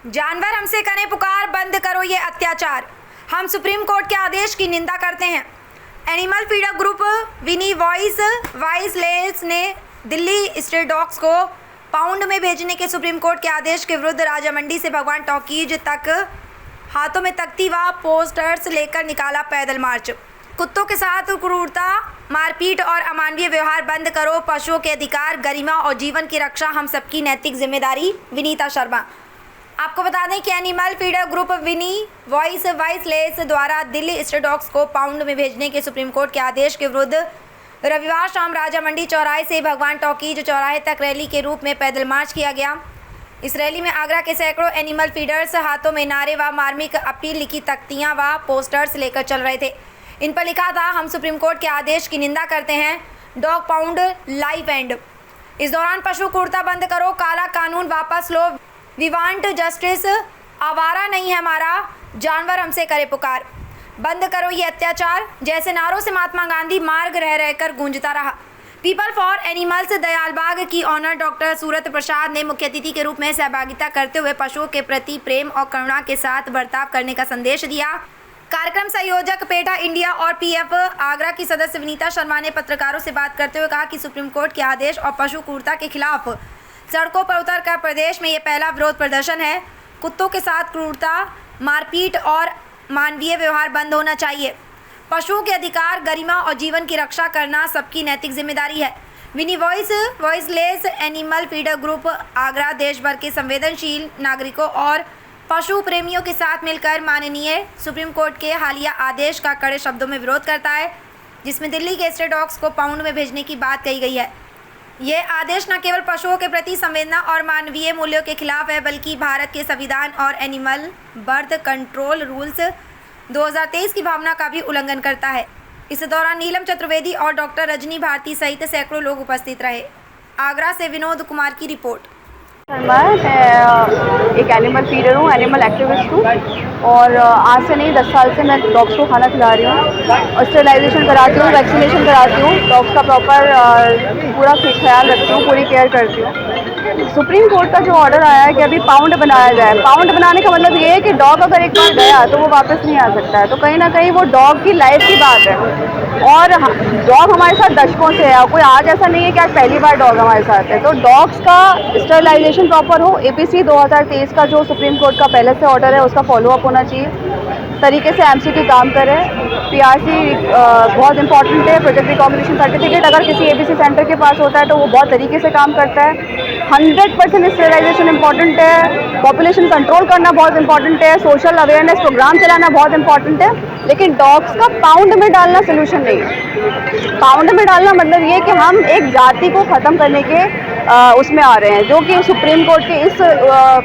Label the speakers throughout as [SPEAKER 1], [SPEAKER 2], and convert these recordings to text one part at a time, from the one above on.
[SPEAKER 1] जानवर हमसे करें पुकार, बंद करो ये अत्याचार। हम सुप्रीम कोर्ट के आदेश की निंदा करते हैं। एनिमल फीडर ग्रुप विनी वॉइसलेस ने दिल्ली स्ट्रीट डॉग्स को पाउंड में भेजने के सुप्रीम कोर्ट के आदेश के विरुद्ध राजामंडी से भगवान टॉकीज तक हाथों में तख्ती व पोस्टर्स लेकर निकाला पैदल मार्च। कुत्तों के साथ क्रूरता, मारपीट और अमानवीय व्यवहार बंद करो। पशुओं के अधिकार, गरिमा और जीवन की रक्षा हम सबकी नैतिक जिम्मेदारी। विनीता शर्मा। आपको बता दें कि एनिमल फीडर ग्रुप विनी वॉइसलेस द्वारा दिल्ली स्ट्रीट डॉग्स को पाउंड में भेजने के सुप्रीम कोर्ट के आदेश के विरुद्ध रविवार शाम राजामंडी चौराहे से भगवान टॉकीज चौराहे तक रैली के रूप में पैदल मार्च किया गया। इस रैली में आगरा के सैकड़ों एनिमल फीडर्स हाथों में नारे व मार्मिक अपील लिखी तख्तियां व पोस्टर्स लेकर चल रहे थे। इन पर लिखा था, हम सुप्रीम कोर्ट के आदेश की निंदा करते हैं, डॉग पाउंड लाइफ एंड। इस दौरान पशु क्रूरता बंद करो, काला कानून वापस लो, वी वांट जस्टिस, आवारा नहीं है हमारा जानवर हमसे करे पुकार, बंद करो ये अत्याचार जैसे नारों से महात्मा गांधी मार्ग रह रहकर गूंजता रहा। पीपल फॉर एनिमल्स दयालबाग की ऑनर डॉक्टर सूरत प्रसाद ने मुख्य अतिथि के रूप में सहभागिता करते हुए पशुओं के प्रति प्रेम और करुणा के साथ बर्ताव करने का संदेश दिया। कार्यक्रम संयोजक पेटा इंडिया और पीएफ आगरा की सदस्य विनीता शर्मा ने पत्रकारों से बात करते हुए कहा कि सुप्रीम कोर्ट के आदेश और पशु क्रूरता के खिलाफ सड़कों पर उतर कर प्रदेश में ये पहला विरोध प्रदर्शन है। कुत्तों के साथ क्रूरता, मारपीट और मानवीय व्यवहार बंद होना चाहिए। पशुओं के अधिकार, गरिमा और जीवन की रक्षा करना सबकी नैतिक जिम्मेदारी है। Vini voiceless animal feeder group Agra देश भर के संवेदनशील नागरिकों और पशु प्रेमियों के साथ मिलकर माननीय सुप्रीम कोर्ट के हालिया आदेश का कड़े शब्दों में विरोध करता है, जिसमें दिल्ली के स्ट्रीट डॉग्स को पाउंड में भेजने की बात कही गई है। ये आदेश न केवल पशुओं के प्रति संवेदना और मानवीय मूल्यों के खिलाफ है, बल्कि भारत के संविधान और एनिमल बर्थ कंट्रोल रूल्स 2023 की भावना का भी उल्लंघन करता है। इस दौरान नीलम चतुर्वेदी और डॉक्टर रजनी भारती सहित सैकड़ों लोग उपस्थित रहे। आगरा से विनोद कुमार की रिपोर्ट।
[SPEAKER 2] मैं एक एनिमल फीडर हूँ, एनिमल एक्टिविस्ट हूँ और आज से नहीं 10 साल से मैं डॉग्स को खाना खिला रही हूँ, स्टरलाइजेशन कराती हूँ, वैक्सीनेशन कराती हूँ, डॉग्स का प्रॉपर पूरा ख्याल रखती हूँ, पूरी केयर करती हूँ। सुप्रीम कोर्ट का जो ऑर्डर आया है कि अभी पाउंड बनाया जाए, पाउंड बनाने का मतलब ये है कि डॉग अगर एक बार गया तो वो वापस नहीं आ सकता है, तो कहीं ना कहीं वो डॉग की लाइफ की बात है। और डॉग हमारे साथ दशकों से है, कोई आज ऐसा नहीं है कि आज पहली बार डॉग हमारे साथ है। तो डॉग्स का स्टरलाइजेशन प्रॉपर हो, एपीसी 2023 का जो सुप्रीम कोर्ट का पहले से ऑर्डर है उसका फॉलोअप होना चाहिए, तरीके से एमसीटी काम करे। पीआरसी बहुत इंपॉर्टेंट है, प्रोजेक्ट रिकॉग्निशन सर्टिफिकेट अगर किसी एबीसी सेंटर के पास होता है तो वो बहुत तरीके से काम करता है। 100% स्टेरिलाइजेशन इंपॉर्टेंट है, पॉपुलेशन कंट्रोल करना बहुत इंपॉर्टेंट है, सोशल अवेयरनेस प्रोग्राम चलाना बहुत इंपॉर्टेंट है, लेकिन डॉग्स का पाउंड में डालना सोल्यूशन नहीं है। पाउंड में डालना मतलब ये कि हम एक जाति को ख़त्म करने के उसमें आ रहे हैं, जो कि सुप्रीम कोर्ट के इस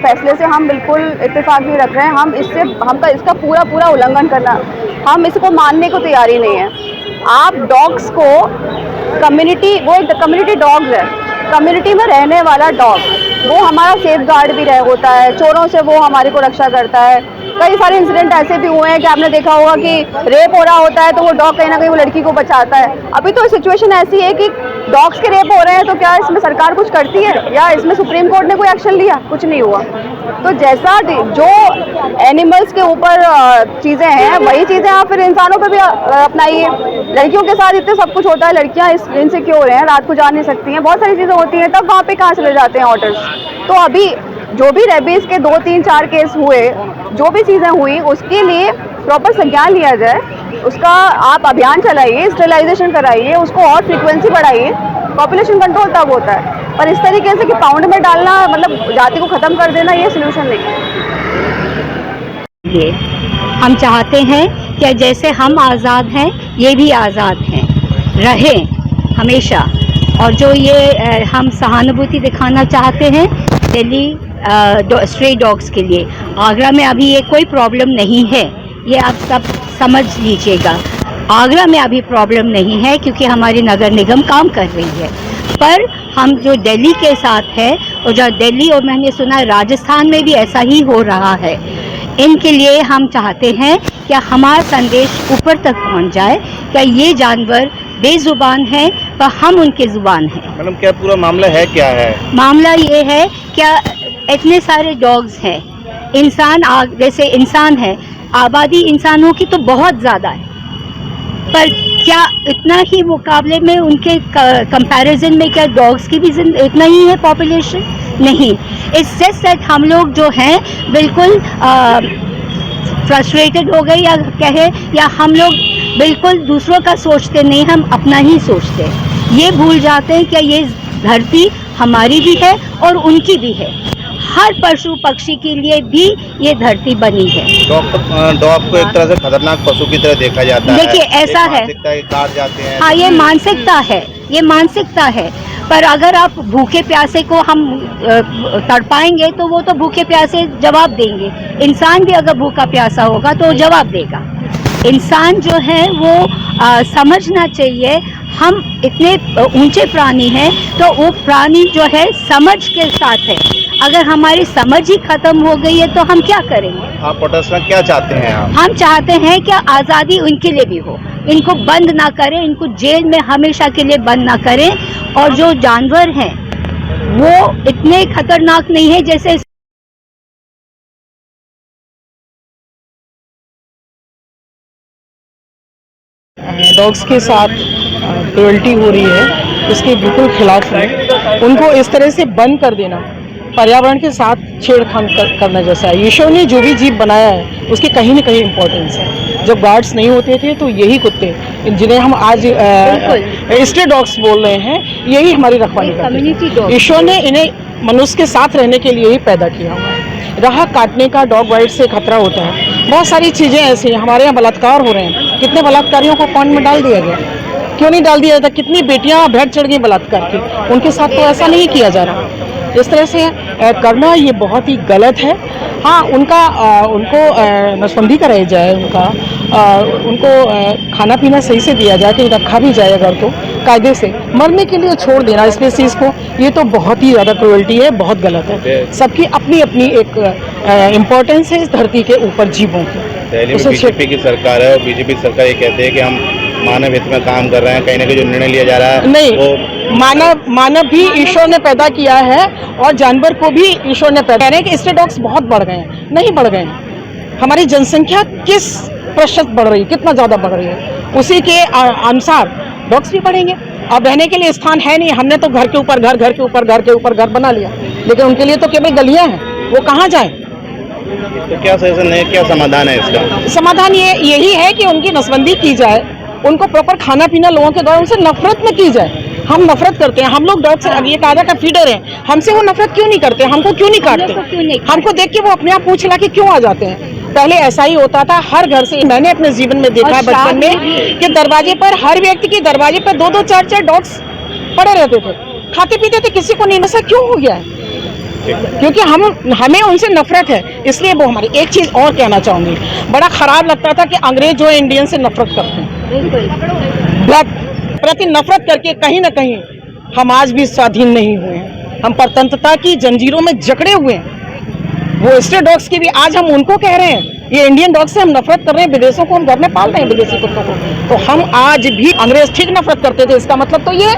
[SPEAKER 2] फैसले से हम बिल्कुल इत्तेफाक नहीं रख रहे हैं। हम इसका पूरा उल्लंघन करना, हम इसको मानने को तैयारी नहीं है। आप डॉग्स को कम्युनिटी, वो एक कम्युनिटी डॉग्स है, कम्युनिटी में रहने वाला डॉग, वो हमारा सेफ गार्ड भी होता है, चोरों से वो हमारे को रक्षा करता है। कई सारे इंसिडेंट ऐसे भी हुए हैं कि आपने देखा होगा कि रेप हो रहा होता है तो वो डॉग कहीं ना कहीं वो लड़की को बचाता है। अभी तो सिचुएशन ऐसी है कि डॉग्स के रेप हो रहे हैं, तो क्या इसमें सरकार कुछ करती है या इसमें सुप्रीम कोर्ट ने कोई एक्शन लिया? कुछ नहीं हुआ। तो जैसा जो एनिमल्स के ऊपर चीज़ें हैं वही चीज़ें आप फिर इंसानों पर भी अपनाइए। लड़कियों के साथ इतने सब कुछ होता है, लड़कियाँ इनसिक्योर हैं, रात को जा नहीं सकती हैं, बहुत सारी चीज़ें होती हैं, तब वहाँ पे कहाँ चले जाते हैं ऑर्डर्स। तो अभी जो भी रेबीज़ के 2, 3, 4 केस हुए, जो भी चीज़ें हुई उसके लिए प्रॉपर संज्ञान लिया जाए, उसका आप अभियान चलाइए, स्टेरिलाइजेशन कराइए, उसको और फ्रीक्वेंसी बढ़ाइए, पॉपुलेशन कंट्रोल तब होता है। पर इस तरीके से कि पाउंड में डालना मतलब जाति को ख़त्म कर देना, ये सोल्यूशन नहीं है।
[SPEAKER 3] ये हम चाहते हैं कि जैसे हम आज़ाद हैं ये भी आज़ाद हैं, रहें हमेशा। और जो ये हम सहानुभूति दिखाना चाहते हैं दिल्ली स्ट्रे डॉग्स के लिए, आगरा में अभी ये कोई प्रॉब्लम नहीं है, ये आप सब समझ लीजिएगा। आगरा में अभी प्रॉब्लम नहीं है क्योंकि हमारी नगर निगम काम कर रही है, पर हम जो दिल्ली के साथ है और जो दिल्ली और मैंने सुना है राजस्थान में भी ऐसा ही हो रहा है, इनके लिए हम चाहते हैं कि हमारा संदेश ऊपर तक पहुंच जाए। क्या ये जानवर बेजुबान है पर हम उनके जुबान हैं।
[SPEAKER 4] मैडम क्या पूरा मामला है, क्या है?
[SPEAKER 3] मामला ये है, क्या इतने सारे डॉग्स हैं, इंसान जैसे इंसान है, आबादी इंसानों की तो बहुत ज़्यादा है, पर क्या इतना ही मुकाबले में उनके कंपैरिजन में क्या डॉग्स की भी इतना ही है पॉपुलेशन? नहीं। इट्स जस्ट दैट हम लोग जो हैं बिल्कुल फ्रस्ट्रेटेड हो गए या कहे, या हम लोग बिल्कुल दूसरों का सोचते नहीं, हम अपना ही सोचते हैं। ये भूल जाते हैं कि ये धरती हमारी भी है और उनकी भी है। हर पशु पक्षी के लिए भी ये धरती बनी है।
[SPEAKER 4] डॉग को एक तरह से खतरनाक पशु की तरह देखा जाता है।
[SPEAKER 3] देखिए ऐसा है,
[SPEAKER 4] काट जाते हैं।
[SPEAKER 3] हाँ, ये मानसिकता है, ये मानसिकता है। पर अगर आप भूखे प्यासे को हम तड़पाएंगे तो वो तो भूखे प्यासे जवाब देंगे। इंसान भी अगर भूखा प्यासा होगा तो जवाब देगा। इंसान जो है वो समझना चाहिए, हम इतने ऊंचे प्राणी हैं तो वो प्राणी जो है समझ के साथ है। अगर हमारी समझ ही खत्म हो गई है तो हम क्या करेंगे?
[SPEAKER 4] आप प्रोटेस्ट में क्या चाहते हैं आप?
[SPEAKER 3] हम चाहते हैं कि आज़ादी उनके लिए भी हो, इनको बंद ना करें, इनको जेल में हमेशा के लिए बंद ना करें। और जो जानवर हैं वो इतने खतरनाक नहीं है जैसे
[SPEAKER 5] डॉग्स के साथ क्रुएल्टी हो रही है, उसके बिल्कुल खिलाफ है। उनको इस तरह से बंद कर देना पर्यावरण के साथ छेड़खानी करना जैसा है। ईश्वर ने जो भी जीव बनाया है उसकी कहीं न कहीं इम्पोर्टेंस है। जब गार्ड्स नहीं होते थे तो यही कुत्ते, जिन्हें हम आज स्ट्रे डॉग्स बोल रहे हैं, यही हमारी रखवाली करते हैं। ईश्वर ने इन्हें मनुष्य के साथ रहने के लिए ही पैदा किया हुआ है। राह काटने का डॉग बाइट से खतरा होता है। बहुत सारी चीज़ें ऐसी हैं। हमारे यहाँ बलात्कार हो रहे हैं, कितने बलात्कारियों को पॉइंट में डाल दिया गया, क्यों नहीं डाल दिया जाता? कितनी बेटियां भेड़ चढ़ गई बलात्कार की, उनके साथ तो ऐसा नहीं किया जा रहा। इस तरह से करना ये बहुत ही गलत है। हाँ, उनको नसबंदी कराई जाए, उनको खाना पीना सही से दिया जाए, कहीं रखा भी जाए अगर तो कायदे से। मरने के लिए छोड़ देना स्पीसीज को, ये तो बहुत ही ज़्यादा क्रूएल्टी है, बहुत गलत है। सबकी अपनी अपनी एक इम्पोर्टेंस है इस धरती के ऊपर जीवों की।
[SPEAKER 4] दिल्ली में बीजेपी की सरकार है और बीजेपी सरकार ये कहते हैं कि हम मानव हित में काम कर रहे हैं। कहीं ना कहीं जो निर्णय लिया जा रहा है
[SPEAKER 5] नहीं,
[SPEAKER 4] वो
[SPEAKER 5] मानव भी ईश्वर ने पैदा किया है और जानवर को भी ईश्वर ने पैदा। कह रहे हैं कि स्ट्रे डॉग्स बहुत बढ़ गए हैं, नहीं बढ़ गए हैं। हमारी जनसंख्या किस प्रतिशत बढ़ रही है, कितना ज़्यादा बढ़ रही है, उसी के अनुसार डॉग्स भी बढ़ेंगे। अब रहने के लिए स्थान है नहीं। हमने तो घर के ऊपर घर, घर के ऊपर घर के ऊपर घर बना लिया, लेकिन उनके लिए तो केवल गलियां हैं, वो कहाँ जाएं?
[SPEAKER 4] तो क्या सजेशन है, क्या समाधान है इसका?
[SPEAKER 5] समाधान यही है कि उनकी नसबंदी की जाए, उनको प्रॉपर खाना पीना लोगों के द्वारा, उनसे नफरत न की जाए। हम नफरत करते हैं, हम लोग डॉग से, ये कायदा का फीडर है, हमसे वो नफरत क्यों नहीं करते? हमको क्यों नहीं काटते? हमको देख के वो अपने आप पूछ ला के क्यों आ जाते हैं? पहले ऐसा ही होता था हर घर से। मैंने अपने जीवन में देखा है बचपन में कि दरवाजे पर, हर व्यक्ति के दरवाजे पर 2-2 4-4 डॉग्स पड़े रहते थे, खाते पीते थे, किसी को नहीं। ऐसा क्यों हो गया है? क्योंकि हमें उनसे नफरत है, इसलिए वो हमारी। एक चीज़ और कहना चाहूँगी, बड़ा खराब लगता था कि अंग्रेज जो है इंडियन से नफरत करते हैं। ब्लैक प्रति नफरत करके कहीं ना कहीं हम आज भी स्वाधीन नहीं हुए हैं। हम परतंत्रता की जंजीरों में जकड़े हुए हैं। वो स्ट्रे डॉग्स की भी आज हम उनको कह रहे हैं, ये इंडियन डॉग से हम नफरत कर रहे हैं, विदेशों को हम घर में पाल रहे हैं, विदेशी कुत्तों को। तो हम आज भी, अंग्रेज ठीक नफरत करते थे, इसका मतलब तो ये